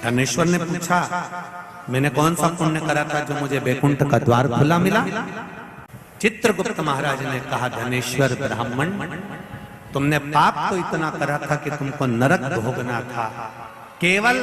धनेश्वर ने पूछा, मैंने कौन सा पुण्य करा था जो मुझे वैकुंठ का द्वार खुला मिला? चित्रगुप्त महाराज ने कहा, धनेश्वर ब्राह्मण, तुमने पाप तो इतना करा था कि तुमको नरक भोगना था। केवल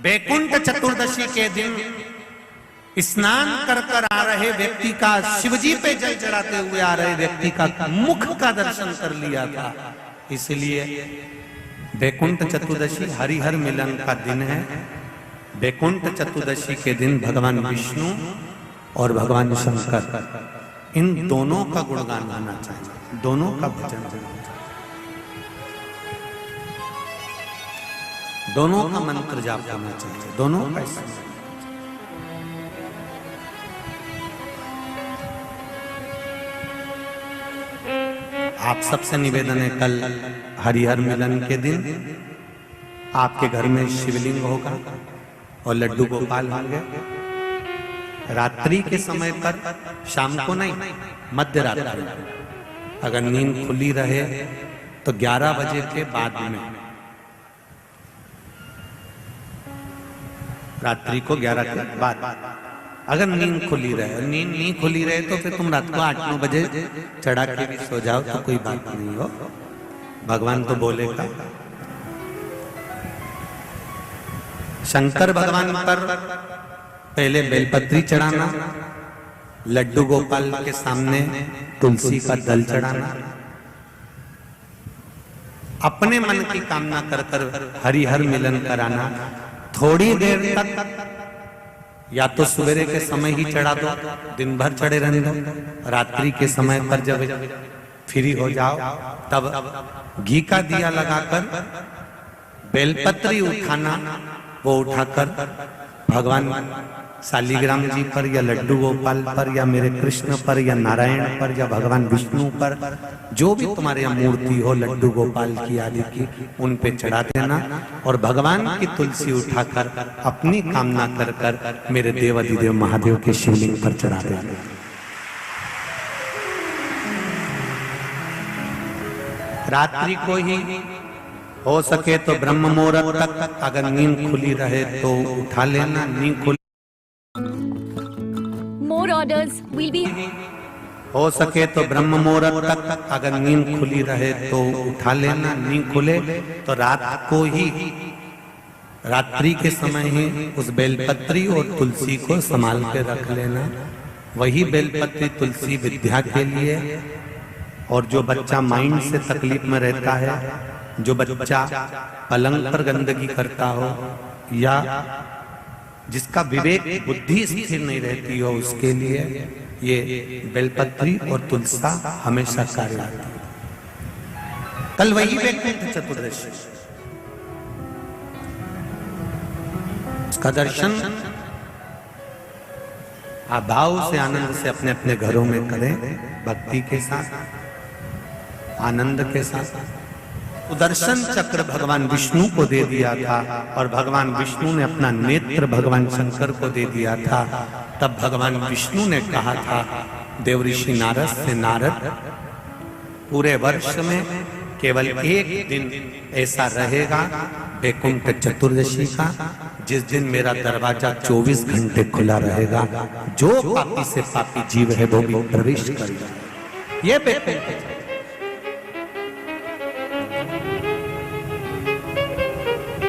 वैकुंठ चतुर्दशी के दिन स्नान कर कर आ रहे व्यक्ति का, शिवजी पे जल चढ़ाते हुए आ रहे व्यक्ति का मुख का दर्शन कर लिया था। इसलिए वैकुंठ चतुर्दशी हरिहर मिलन का दिन है। वैकुंठ चतुर्दशी के दिन भगवान विष्णु और भगवान शंकर, इन दोनों का गुणगान गाना चाहिए, दोनों का भजन करना चाहिए, दोनों का मंत्र जाप करना चाहिए, दोनों का। आप सबसे निवेदन है, कल हरिहर मिलन के दिन आपके घर में शिवलिंग होगा और लड्डू गोपाल होंगे। रात्रि के समय पर, शाम को नहीं, मध्य रात्रि, अगर नींद खुली रहे तो 11 बजे के बाद में, रात्रि को 11 के बाद अगर नींद खुली रहे, नींद नहीं खुली रहे तो फिर तुम रात को 8-9 बजे चढ़ा के भी सो जाओ तो कोई बात नहीं हो, भगवान तो बोलेगा। शंकर भगवान पर पहले बेलपत्री चढ़ाना, लड्डू गोपाल के सामने तुलसी का दल चढ़ाना, अपने मन की कामना कर कर हरिहर मिलन कराना। थोड़ी देर तक या तो सवेरे के समय ही चढ़ा दो, दिन भर चढ़े रहने दो, रात्रि के समय पर जब फ्री हो जाओ तब घी का दिया लगाकर बेलपत्री उठाना, वो उठाकर भगवान शालिग्राम जी पर या लड्डू गोपाल पर या मेरे कृष्ण पर या नारायण पर या भगवान विष्णु पर, जो भी तुम्हारे यहाँ मूर्ति हो लड्डू गोपाल की आदि की, उन पे चढ़ा देना और भगवान की तुलसी उठाकर अपनी कामना कर कर मेरे देव अधिदेव महादेव के शिवलिंग पर चढ़ा देना। रात्रि को ही हो सके तो ब्रह्म मुहूर्त तक, अगर नींद खुली रहे तो उठा लेना, नींद खुली More orders will be. हो सके तो ब्रह्म मुहूर्त तक, अगर नींद खुली रहे तो उठा लेना, नींद खुले तो रात को ही, रात्रि के समय ही उस बेलपत्री और तुलसी को संभाल के रख लेना। वही बेलपत्री तुलसी विद्या के लिए, और जो बच्चा माइंड से तकलीफ में रहता है, जो बच्चा पलंग पर गंदगी करता हो या जिसका विवेक बुद्धि स्थिर नहीं रहती हो, उसके लिए ये बेलपत्री और तुलसा हमेशा कार्य आती है। कल वही वैकुंठ चतुर्दशी, उसका दर्शन आप भाव से, आनंद से अपने अपने घरों में करें, भक्ति के साथ, आनंद के साथ। सुदर्शन चक्र भगवान विष्णु को दे दिया था और भगवान विष्णु ने अपना नेत्र भगवान शंकर को दे दिया था। तब भगवान विष्णु ने कहा था देव ऋषि नारद से, नारद, पूरे वर्ष में केवल एक दिन ऐसा रहेगा वैकुंठ चतुर्दशी का, जिस दिन मेरा दरवाजा 24 घंटे खुला रहेगा, जो पापी से पापी जीव है वो भी प्रवेश करेगा। ये वैकुंठ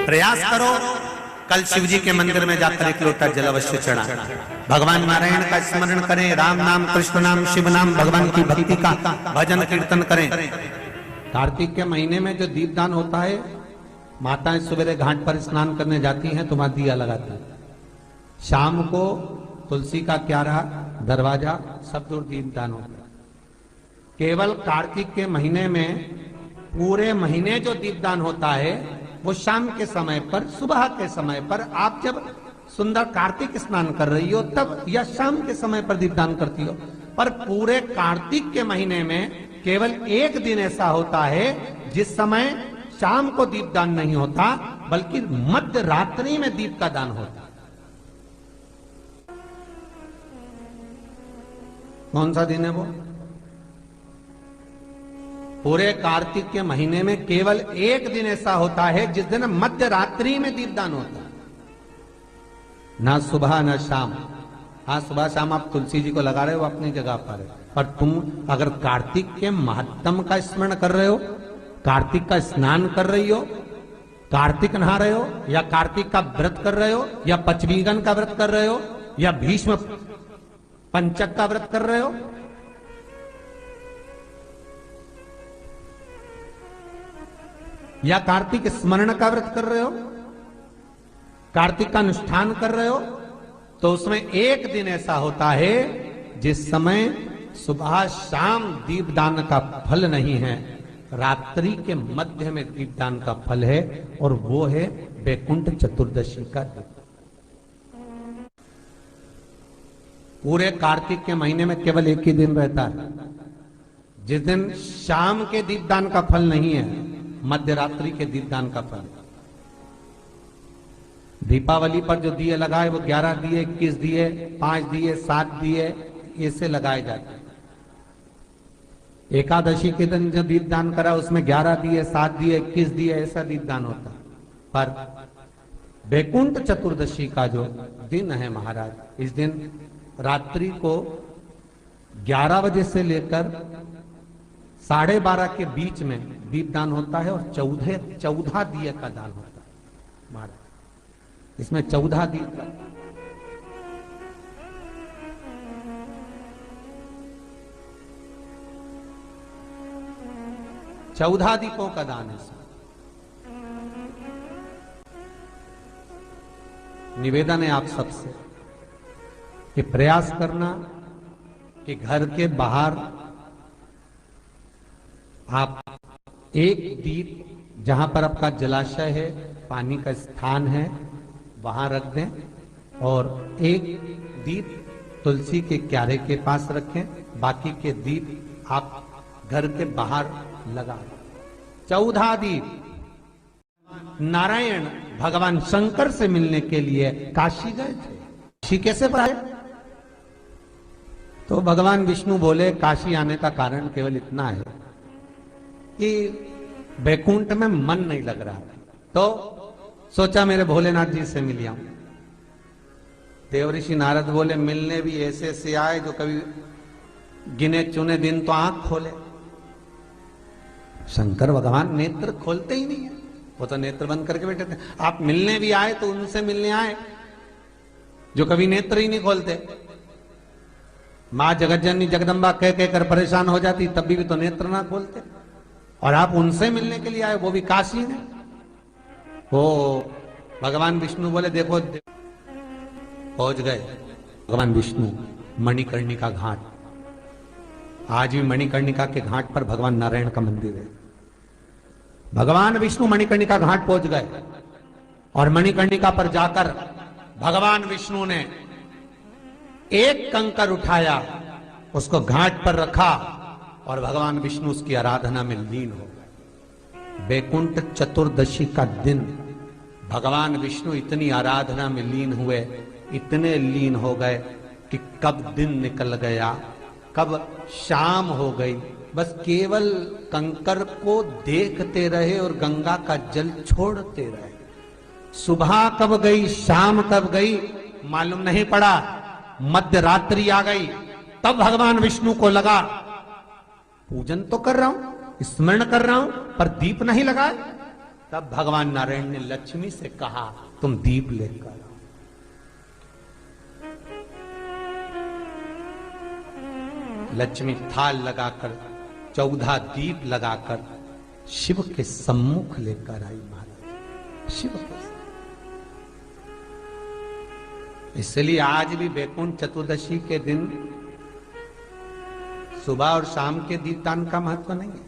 प्रयास करो, कल शिव जी के मंदिर में जाकर एक लोटा जल अवश्य चढ़ा, भगवान नारायण का स्मरण करें, राम नाम, कृष्ण नाम, शिव नाम, भगवान की भक्ति का भजन कीर्तन करें। कार्तिक के महीने में जो दीपदान होता है, माताएं सवेरे घाट पर स्नान करने जाती हैं तो वहां दिया लगाती है, शाम को तुलसी का क्यारा, दरवाजा सब दूर दीपदान होता है। केवल कार्तिक के महीने में, पूरे महीने जो दीपदान होता है वो शाम के समय पर, सुबह के समय पर, आप जब सुंदर कार्तिक स्नान कर रही हो तब, या शाम के समय पर दीपदान करती हो। पर पूरे कार्तिक के महीने में केवल एक दिन ऐसा होता है जिस समय शाम को दीपदान नहीं होता, बल्कि मध्य रात्रि में दीप का दान होता। कौन सा दिन है वो? पूरे कार्तिक के महीने में केवल एक दिन ऐसा होता है जिस दिन मध्य रात्रि में दीपदान होता है, ना सुबह ना शाम। हाँ, सुबह शाम आप तुलसी जी को लगा रहे हो अपनी जगह पर तुम अगर कार्तिक के महात्म का स्मरण कर रहे हो, कार्तिक का स्नान कर रही हो, कार्तिक नहा रहे हो, या कार्तिक का व्रत कर रहे हो, या पचवीगन का व्रत कर रहे हो, या भीष्म पंचक का व्रत कर रहे हो, या कार्तिक स्मरण का व्रत कर रहे हो, कार्तिक का अनुष्ठान कर रहे हो, तो उसमें एक दिन ऐसा होता है जिस समय सुबह शाम दीपदान का फल नहीं है, रात्रि के मध्य में दीपदान का फल है, और वो है वैकुंठ चतुर्दशी का दिन। पूरे कार्तिक के महीने में केवल एक ही दिन रहता है जिस दिन शाम के दीपदान का फल नहीं है, मध्य रात्रि के दीपदान का फल। दीपावली पर जो दिए लगाए वो 11 दिए, 21 दिए, 5 दिए, 7 दिए, ऐसे लगाए जाते हैं। एकादशी के दिन जो दीपदान करा उसमें 11 दिए, 7 दिए, 21 दिए, ऐसा दीपदान होता है। पर वैकुंठ चतुर्दशी का जो दिन है महाराज, इस दिन रात्रि को 11 बजे से लेकर 12:30 के बीच में दीपदान होता है, और 14 दिए का दान होता है महाराज। इसमें 14 दीप का 14 दीपों का दान है। निवेदन है आप सबसे कि प्रयास करना कि घर के बाहर आप एक दीप, जहां पर आपका जलाशय है, पानी का स्थान है, वहां रख दें, और एक दीप तुलसी के क्यारे के पास रखें, बाकी के दीप आप घर के बाहर लगा। 14 दीप। नारायण भगवान शंकर से मिलने के लिए काशी गए थे। काशी कैसे पाए? तो भगवान विष्णु बोले काशी आने का कारण केवल इतना है कि वैकुंठ में मन नहीं लग रहा, तो सोचा मेरे भोलेनाथ जी से मिल आऊं। देवऋषि नारद बोले मिलने भी ऐसे से आए जो कभी गिने चुने दिन तो आंख खोले। शंकर भगवान नेत्र खोलते ही नहीं है, वो तो नेत्र बंद करके बैठे थे। आप मिलने भी आए तो उनसे मिलने आए जो कभी नेत्र ही नहीं खोलते। मां जगतजननी जगदम्बा कह कहकर परेशान हो जाती, तब भी तो नेत्र ना खोलते, और आप उनसे मिलने के लिए आए, वो भी काशी में। वो भगवान विष्णु बोले देखो, पहुंच गए भगवान विष्णु मणिकर्णिका घाट। आज भी मणिकर्णिका के घाट पर भगवान नारायण का मंदिर है। भगवान विष्णु मणिकर्णिका घाट पहुंच गए, और मणिकर्णिका पर जाकर भगवान विष्णु ने एक कंकर उठाया, उसको घाट पर रखा, और भगवान विष्णु उसकी आराधना में लीन हो गए। वैकुंठ चतुर्दशी का दिन भगवान विष्णु इतनी आराधना में लीन हुए, इतने लीन हो गए कि कब दिन निकल गया, कब शाम हो गई, बस केवल कंकर को देखते रहे और गंगा का जल छोड़ते रहे। सुबह कब गई, शाम कब गई, मालूम नहीं पड़ा। मध्य रात्रि आ गई, तब भगवान विष्णु को लगा पूजन तो कर रहा हूं, स्मरण कर रहा हूं, पर दीप नहीं लगाए। तब भगवान नारायण ने लक्ष्मी से कहा तुम दीप लेकर आओ। लक्ष्मी थाल लगाकर 14 दीप लगाकर शिव के सम्मुख लेकर आई महाराज। शिव के इसलिए आज भी वैकुंठ चतुर्दशी के दिन सुबह और शाम के दीपदान का महत्व नहीं है।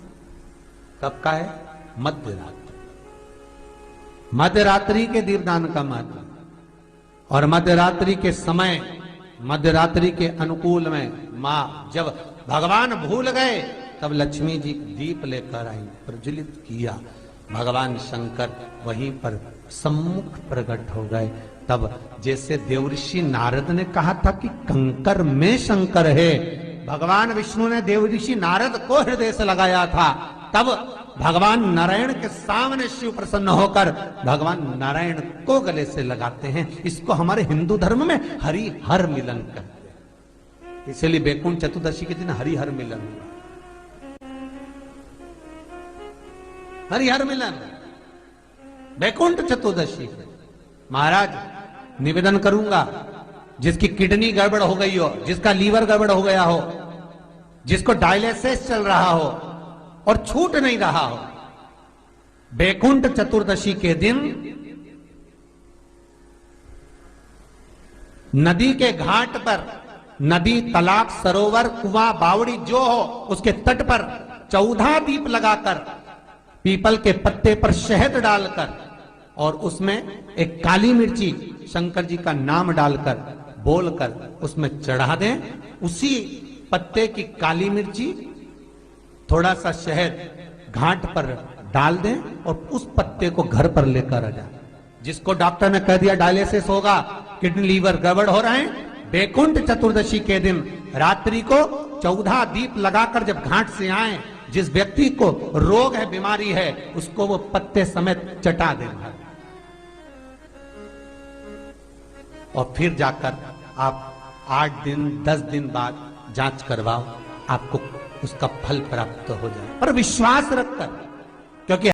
कब का है? मध्य रात्रि। मध्य रात्रि के दीपदान का महत्व, और मध्य रात्रि के समय, मध्य रात्रि के अनुकूल में मां जब भगवान भूल गए तब लक्ष्मी जी दीप लेकर आई, प्रज्वलित किया। भगवान शंकर वहीं पर सम्मुख प्रकट हो गए। तब जैसे देवऋषि नारद ने कहा था कि कंकर में शंकर है, भगवान विष्णु ने देवऋषि नारद को हृदय से लगाया था, तब भगवान नारायण के सामने शिव प्रसन्न होकर भगवान नारायण को गले से लगाते हैं। इसको हमारे हिंदू धर्म में हरिहर मिलन कहते हैं। इसलिए बैकुंठ चतुर्दशी के दिन हरिहर मिलन हुआ। हरिहर मिलन बैकुंठ चतुर्दशी। महाराज निवेदन करूंगा, जिसकी किडनी गड़बड़ हो गई हो, जिसका लीवर गड़बड़ हो गया हो, जिसको डायलिसिस चल रहा हो और छूट नहीं रहा हो, बैकुंठ चतुर्दशी के दिन नदी के घाट पर, नदी, तालाब, सरोवर, कुआं, बावड़ी जो हो, उसके तट पर 14 दीप लगाकर, पीपल के पत्ते पर शहद डालकर और उसमें एक काली मिर्ची शंकर जी का नाम डालकर बोलकर उसमें चढ़ा दें। उसी पत्ते की काली मिर्ची, थोड़ा सा शहद घाट पर डाल दें और उस पत्ते को घर पर लेकर आ जाए। जिसको डॉक्टर ने कह दिया डायलिसिस होगा, किडनी लीवर गड़बड़ हो रहे हैं, बैकुंठ चतुर्दशी के दिन रात्रि को 14 दीप लगाकर जब घाट से आए, जिस व्यक्ति को रोग है, बीमारी है, उसको वो पत्ते समेत चटा देना और फिर जाकर आप 8 दिन 10 दिन बाद जांच करवाओ, आपको उसका फल प्राप्त हो जाए। पर विश्वास रखकर, क्योंकि